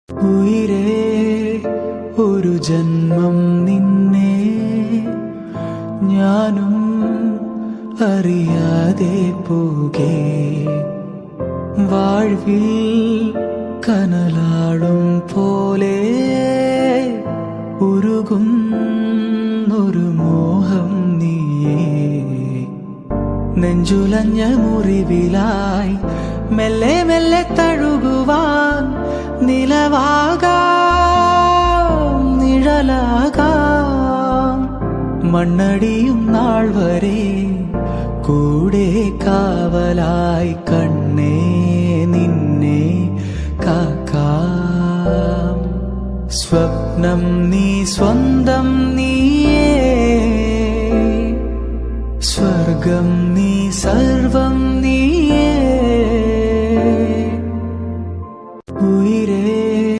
ഉയിരേ ഒരു ജന്മം നിന്നെ ഞാനും അറിയാതെ പോകേ വാഴ്വിൽ കനലാളും പോലെ ഉരുകുന്നൊരു മോഹം നീയേ നെഞ്ചുലഞ്ഞ മുറിവിലായി മെല്ലെ മെല്ലെ തഴുകുവാൻ നിലവാകാം നിഴലാകാം മണ്ണടിയും നാൾ വരെ കൂടെ കാവലായി കണ്ണേ നിന്നെ കാക്കാം സ്വപ്നം നീ സ്വന്തം